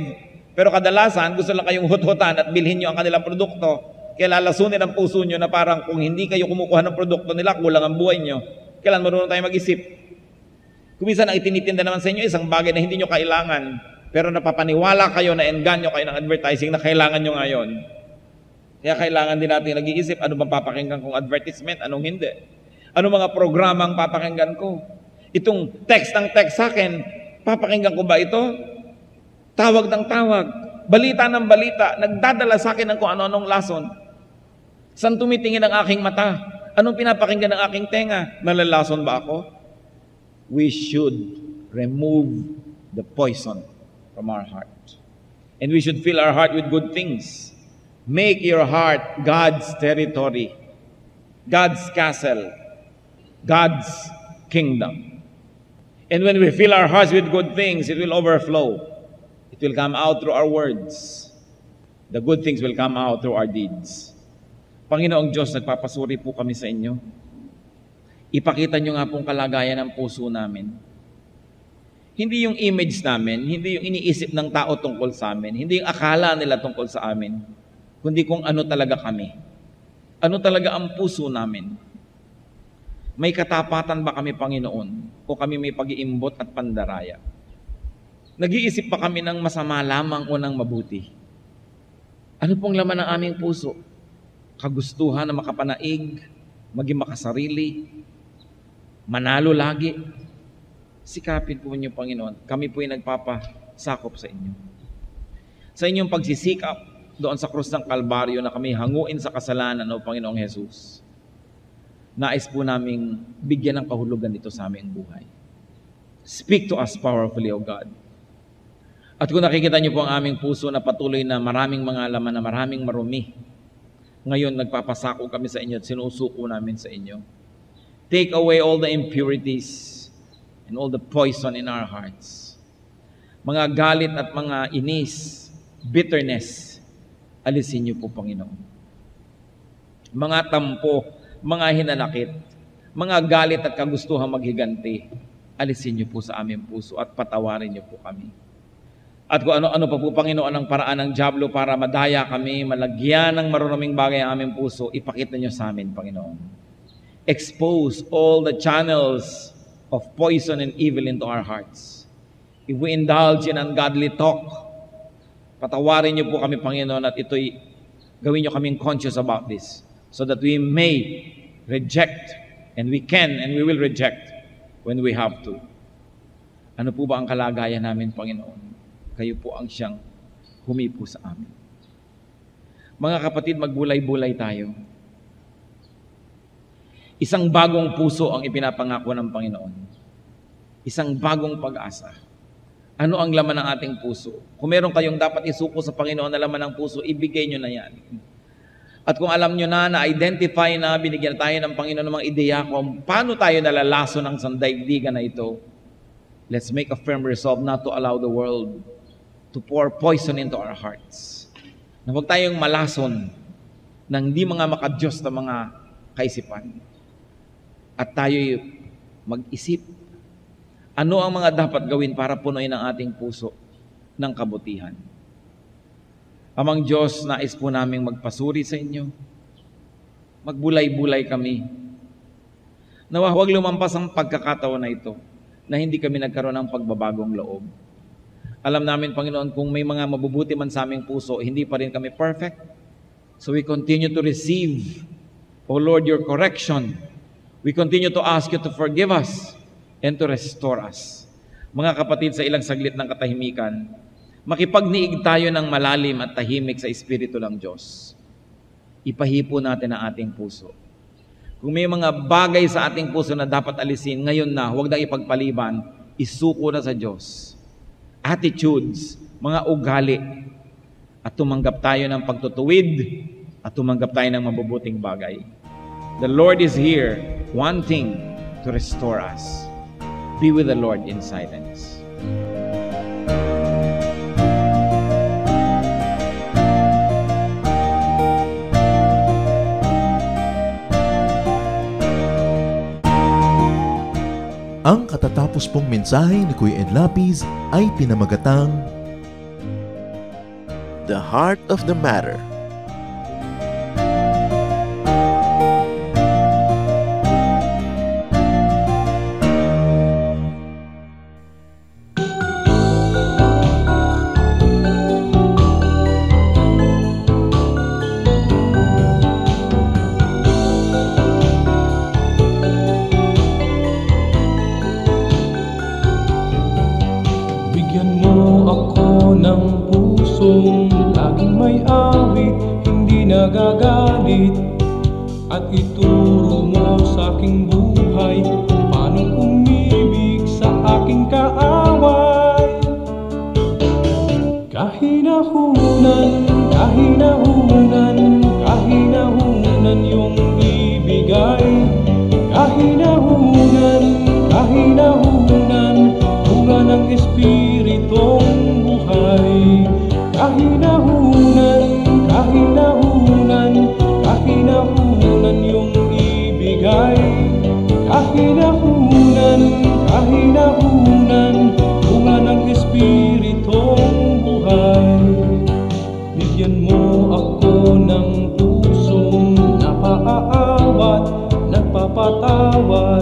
pero kadalasan gusto lang kayong hut-hutan at bilhin nyo ang kanilang produkto, kaya lalasunin ang puso nyo na parang kung hindi kayo kumukuha ng produkto nila, kulang ang buhay nyo. Kailan marunong tayo mag-isip? Kung minsan ang itinitinda naman sa inyo, isang bagay na hindi nyo kailangan, pero napapaniwala kayo na engganyo kayo ng advertising na kailangan nyo ngayon. Kaya kailangan din natin nag-iisip, ano bang papakinggan kong advertisement, anong hindi. Ano mga programang papakinggan ko? Itong text ng text sa akin, papakinggan ko ba ito? Tawag ng tawag. Balita ng balita. Nagdadala sa akin ng kung ano-anong lason. Saan tumitingin ang aking mata? Anong pinapakinggan ng aking tenga? Nalalason ba ako? We should remove the poison from our heart. And we should fill our heart with good things. Make your heart God's territory. God's castle. God's kingdom. And when we fill our hearts with good things, it will overflow. It will come out through our words. The good things will come out through our deeds. Panginoong Diyos, nagpapasuri po kami sa inyo. Ipakita nyo nga pong kalagayan ng puso namin. Hindi yung image namin, hindi yung iniisip ng tao tungkol sa amin, hindi yung akala nila tungkol sa amin, kundi kung ano talaga kami. Ano talaga ang puso namin. May katapatan ba kami, Panginoon? O kami may pag-iimbot at pandaraya? Nag-iisip pa kami ng masama lamang o ng mabuti? Ano pong laman ng aming puso? kagustuhan na makapanaig, maging makasarili, manalo lagi. Sikapin po niyo, Panginoon. Kami po ay nagpapasakop sa inyo. Sa inyong pagsisikap doon sa krus ng Kalbaryo na kami hanguin sa kasalanan, o Panginoong Jesus, nais po naming bigyan ng kahulugan ito sa aming buhay. Speak to us powerfully, O God. At kung nakikita niyo po ang aming puso na patuloy na maraming mga laman, na maraming marumi, ngayon nagpapasako kami sa inyo at sinusuko namin sa inyo. Take away all the impurities and all the poison in our hearts. Mga galit at mga inis, bitterness, alisin niyo po, Panginoon. Mga tampo, mga hinanakit, mga galit at kagustuhan maghiganti, alisin niyo po sa aming puso at patawarin niyo po kami. At kung ano-ano pa po, Panginoon, ang paraan ng dyablo para madaya kami, malagyan ng marunuming bagay ang aming puso, ipakita niyo sa amin, Panginoon. Expose all the channels of poison and evil into our hearts. If we indulge in ungodly talk, patawarin niyo po kami, Panginoon, at ito'y gawin niyo kaming conscious about this so that we may reject, and we can and we will reject when we have to. Ano po ba ang kalagayan namin, Panginoon? Kayo po ang siyang humipo sa amin. Mga kapatid, magbulay-bulay tayo. Isang bagong puso ang ipinapangako ng Panginoon. Isang bagong pag-asa. Ano ang laman ng ating puso? Kung meron kayong dapat isuko sa Panginoon na laman ng puso, ibigay nyo na yan. At kung alam nyo na-identify na, binigyan tayo ng Panginoon ng mga ideya kung paano tayo nalalaso ng sandaigdigan na ito, let's make a firm resolve not to allow the world to pour poison into our hearts. Na huwag tayong malason ng hindi mga makadiyos na mga kaisipan. At tayo'y mag-isip, ano ang mga dapat gawin para punuin ang ating puso ng kabutihan. Amang Diyos, nais po naming magpasuri sa inyo. Magbulay-bulay kami. Nawa huwag lumampas ang pagkakataon na ito na hindi kami nagkaroon ng pagbabagong loob. Alam namin, Panginoon, kung may mga mabubuti man sa aming puso, hindi pa rin kami perfect. So we continue to receive, O Lord, your correction. We continue to ask you to forgive us and to restore us. Mga kapatid, sa ilang saglit ng katahimikan, makipagniig tayo ng malalim at tahimik sa Espiritu ng Diyos. Ipahipo natin ang ating puso. Kung may mga bagay sa ating puso na dapat alisin, ngayon na, huwag na ipagpaliban, isuko na sa Diyos. Attitudes, mga ugali, at tumanggap tayo ng pagtutuwid, at tumanggap tayo ng mabubuting bagay. The Lord is here, wanting to restore us. Be with the Lord in silence. Ang katatapos pong mensahe ni Kuya Ed Lapiz ay pinamagatang The Heart of the Matter. Laging may awit, hindi nagagalit, at ituro mo sa aking buhay kung paano umibig sa aking kaaway. Kahinahunan, kahinahunan, kahinahunan yung ibigay. Kahinahunan, kahinahunan, bunga ng Espiritong buhay. Kahinahunan, kahinahunan, kahinahunan yung ibigay. Kahinahunan, kahinahunan, bunga ng Espiritong buhay. Bigyan mo ako ng pusong napaaawat, nagpapatawad,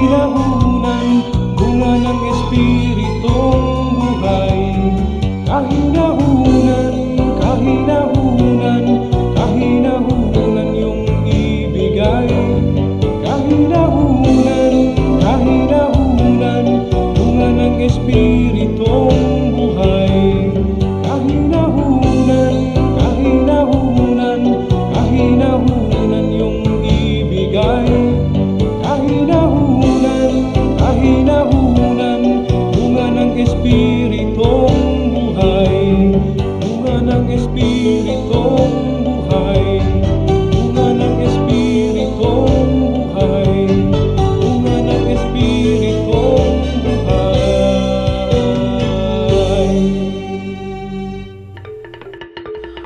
Kahinahunan, bunga ng Espiritong buhay. Kahinahunan, kahinahunan, kahinahunan yung ibigay. Kahinahunan, kahinahunan, bunga ng Espiritong buhay. Kahinahunan, kahinahunan, kahinahunan yung ibigay. Kahinahunan, kahinahunan, bunga ng Espiritong buhay. Bunga ng Espiritong buhay. Bunga ng Espiritong buhay. Bunga ng Espiritong buhay.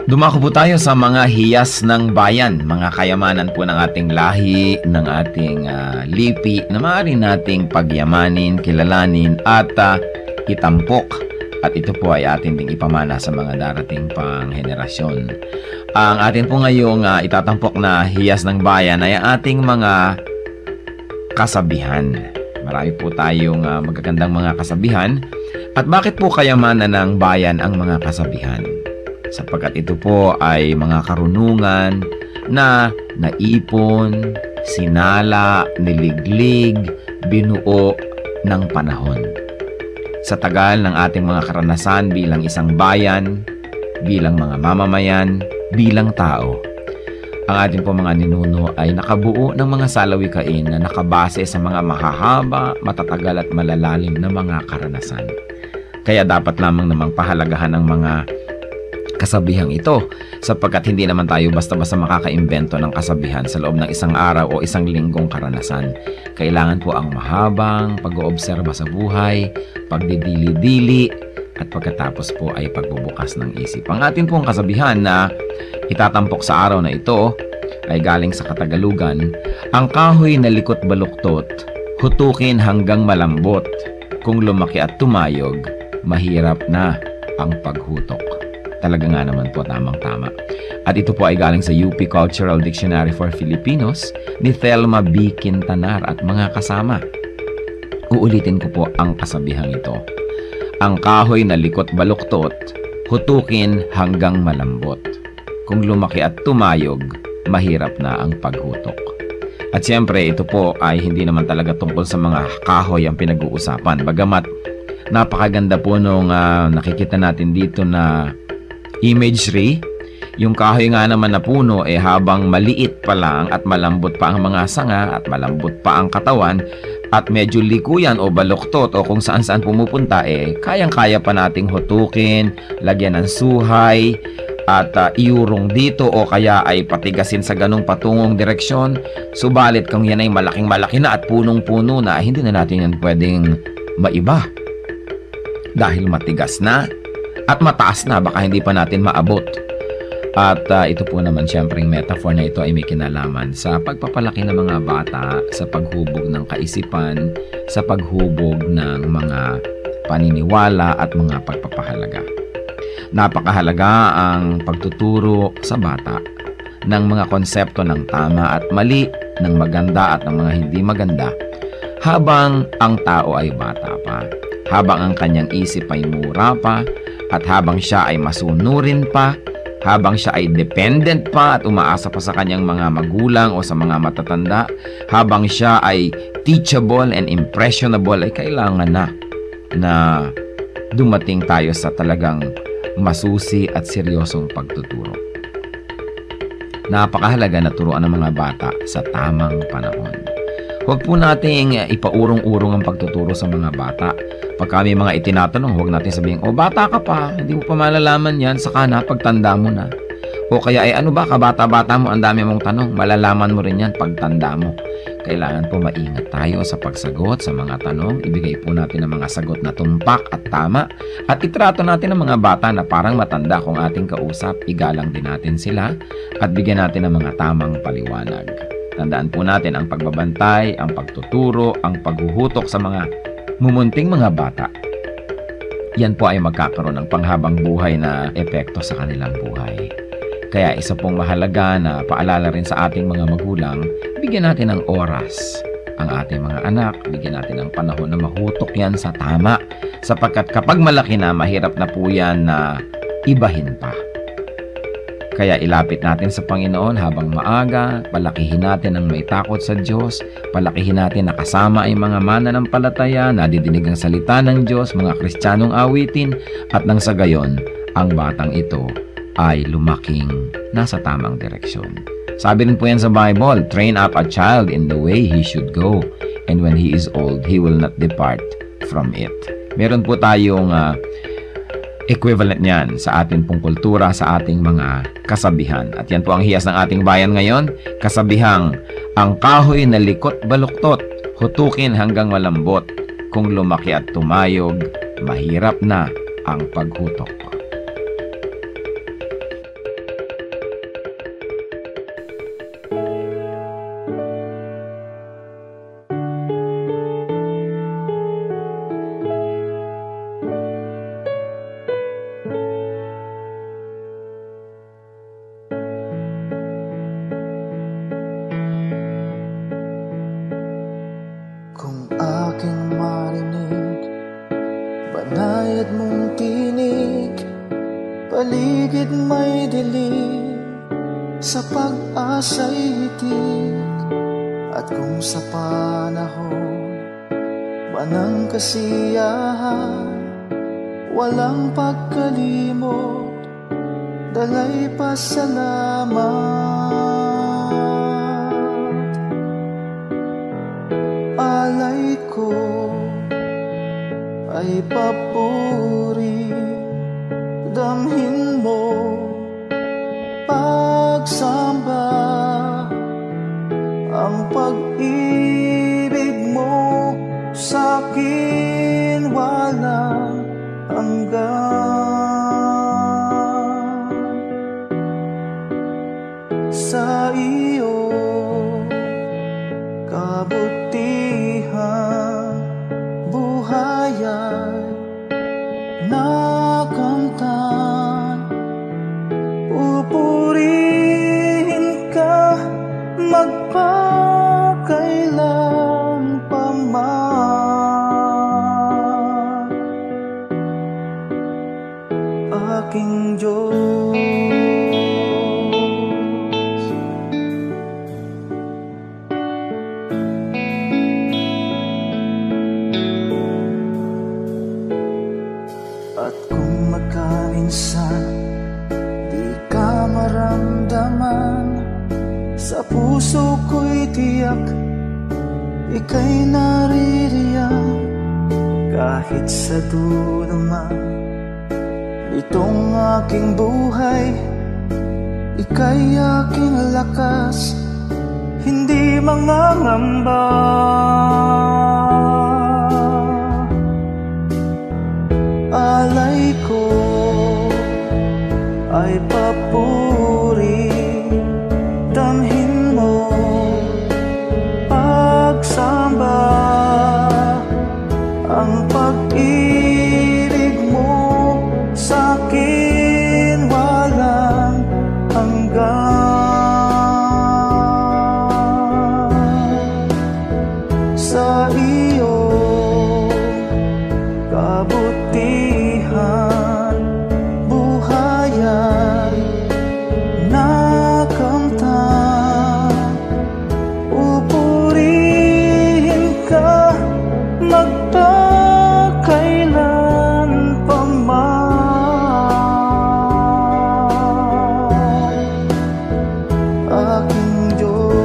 Dumako po tayo sa mga hiyas ng bayan, mga kayamanan po ng ating lahi, ng ating lipi, na maaari nating pagyamanin, kilalanin at itampok. At ito po ay atin ding ipamana sa mga darating pang henerasyon. Ang atin po ngayong itatampok na hiyas ng bayan ay ating mga kasabihan. Marami po tayong magagandang mga kasabihan. At bakit po kayamanan ng bayan ang mga kasabihan? Sapagkat ito po ay mga karunungan na naipon, sinala, niliglig, binuo ng panahon. Sa tagal ng ating mga karanasan bilang isang bayan, bilang mga mamamayan, bilang tao, ang ating po mga ninuno ay nakabuo ng mga salawikain na nakabase sa mga mahahaba, matatagal at malalalim na mga karanasan. Kaya dapat lamang namang pahalagahan ng mga kasabihang ito, sapagkat hindi naman tayo basta-basta makakaimbento ng kasabihan sa loob ng isang araw o isang linggong karanasan. Kailangan po ang mahabang pag-oobserba sa buhay, pagdidili-dili, at pagkatapos po ay pagbubukas ng isip. Ang atin pong kasabihan na itatampok sa araw na ito ay galing sa Katagalugan. Ang kahoy na likot baluktot, hutukin hanggang malambot. Kung lumaki at tumayog, mahirap na ang paghutok. Talaga nga naman po, tamang-tama. At ito po ay galing sa UP Cultural Dictionary for Filipinos ni Thelma B. Quintanar at mga kasama. Uulitin ko po ang kasabihang ito. Ang kahoy na likot baluktot, hutukin hanggang malambot. Kung lumaki at tumayog, mahirap na ang paghutok. At siyempre, ito po ay hindi naman talaga tungkol sa mga kahoy ang pinag-uusapan. Bagamat napakaganda po nung nakikita natin dito na imagery, yung kahoy nga naman na puno habang maliit pa lang at malambot pa ang mga sanga at malambot pa ang katawan at medyo likuyan o baluktot o kung saan-saan pumupunta, kayang-kaya pa nating hutukin, lagyan ng suhay at iurong dito o kaya ay patigasin sa ganong patungong direksyon. Subalit kung yan ay malaking-malaki na at punong-puno na, hindi na natin yan pwedeng maiba dahil matigas na at mataas na, baka hindi pa natin maabot. At ito po naman siyempre yung metaphor na ito ay may kinalaman sa pagpapalaki ng mga bata, sa paghubog ng kaisipan, sa paghubog ng mga paniniwala at mga pagpapahalaga. Napakahalaga ang pagtuturo sa bata ng mga konsepto ng tama at mali, ng maganda at ng mga hindi maganda, habang ang tao ay bata pa, habang ang kanyang isip ay mura pa, at habang siya ay masunurin pa, habang siya ay dependent pa at umaasa pa sa kanyang mga magulang o sa mga matatanda, habang siya ay teachable and impressionable, ay kailangan na dumating tayo sa talagang masusi at seryosong pagtuturo. Napakahalaga na turuan ng mga bata sa tamang panahon. Huwag po nating ipaurong-urong ang pagtuturo sa mga bata. Pag kami mga itinatanong, huwag natin sabihin, bata ka pa, hindi mo pa malalaman yan, saka na, pagtanda mo na. O kaya, ano ba, kabata-bata mo, ang dami mong tanong, malalaman mo rin yan pagtanda mo. Kailangan po maingat tayo sa pagsagot sa mga tanong, ibigay po natin ang mga sagot na tumpak at tama, at itrato natin ang mga bata na parang matanda kung ating kausap, igalang din natin sila, at bigyan natin ng mga tamang paliwanag. Tandaan po natin ang pagbabantay, ang pagtuturo, ang paghuhutok sa mga mumunting mga bata. Yan po ay magkakaroon ng panghabang buhay na epekto sa kanilang buhay. Kaya isa pong mahalaga na paalala rin sa ating mga magulang, bigyan natin ng oras ang ating mga anak, bigyan natin ng panahon na mahutok yan sa tama. Sapagkat kapag malaki na, mahirap na po yan na ibahin pa. Kaya ilapit natin sa Panginoon habang maaga, palakihin natin ang may takot sa Diyos, palakihin natin na kasama ay mga mananampalataya, nadidinig ang salita ng Diyos, mga Kristiyanong awitin, at nang sa gayon, ang batang ito ay lumaking nasa tamang direksyon. Sabi rin po yan sa Bible, train up a child in the way he should go, and when he is old, he will not depart from it. Meron po tayong equivalent niyan sa ating pong kultura, sa ating mga kasabihan. At yan po ang hiyas ng ating bayan ngayon, kasabihang, ang kahoy na likot baluktot, hutukin hanggang malambot. Kung lumaki at tumayog, mahirap na ang paghutok. Kung aking marinig, banayad mong tinig, paligid may dilim, sa pag-asa'y hitik. At kung sa panahon ba ng kasiyahan, walang pagkalimot, dalay pasalamat. Alay ko ay papuri, damhin mo pagsamba, ang pag-ibig mo sa'kin walang hanggan. Sa iyo kabutihan, buhay ay nakamtan. Pupurihin ka magpakailan pa man, aking Diyos. At kung magkaminsan di ka maramdaman, sa puso ko'y tiyak ika'y naririyan. Kahit sa dulo man itong aking buhay, ika'y aking lakas, hindi mangangamba. Alay ko ay papuri, damhin mo pagsamba, ang pag-ibig mo sa'kin walang hanggan. Sa iyo kabutihan, buhay ay nakamtan. Pupurihin ka magpakailan pa man, aking Diyos.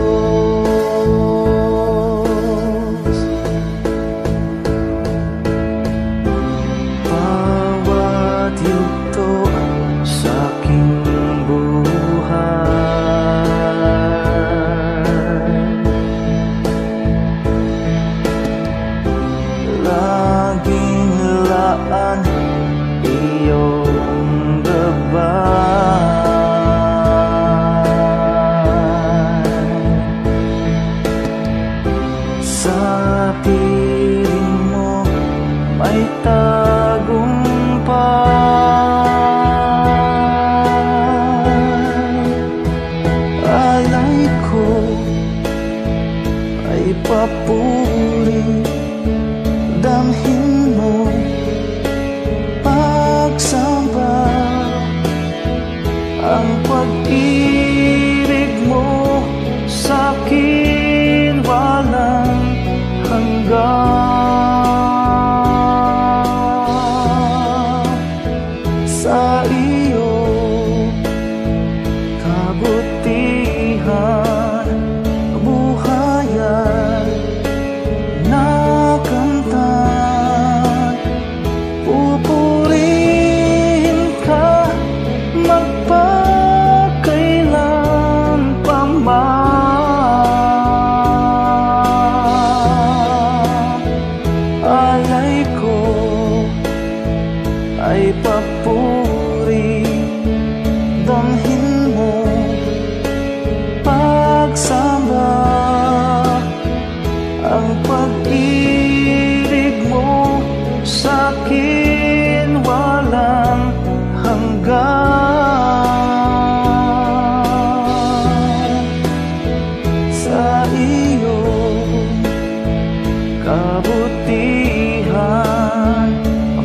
kabutihan,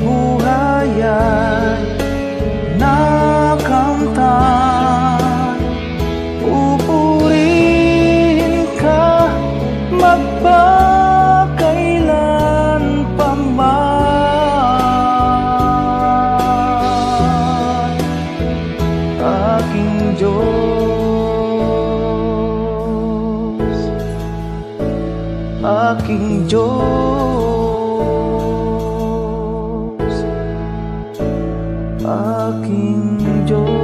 buhay ay nakamtan. Pupurihin ka magpakailan pa man, aking Diyos, aking Diyos, aking Diyos.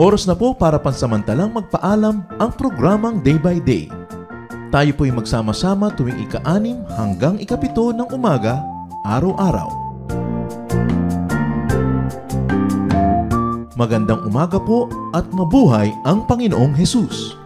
Oras na po para pansamantalang magpaalam ang programang Day by Day. Tayo po'y magsama-sama tuwing ika-6 hanggang ika-7 ng umaga, araw-araw. Magandang umaga po at mabuhay ang Panginoong Hesus!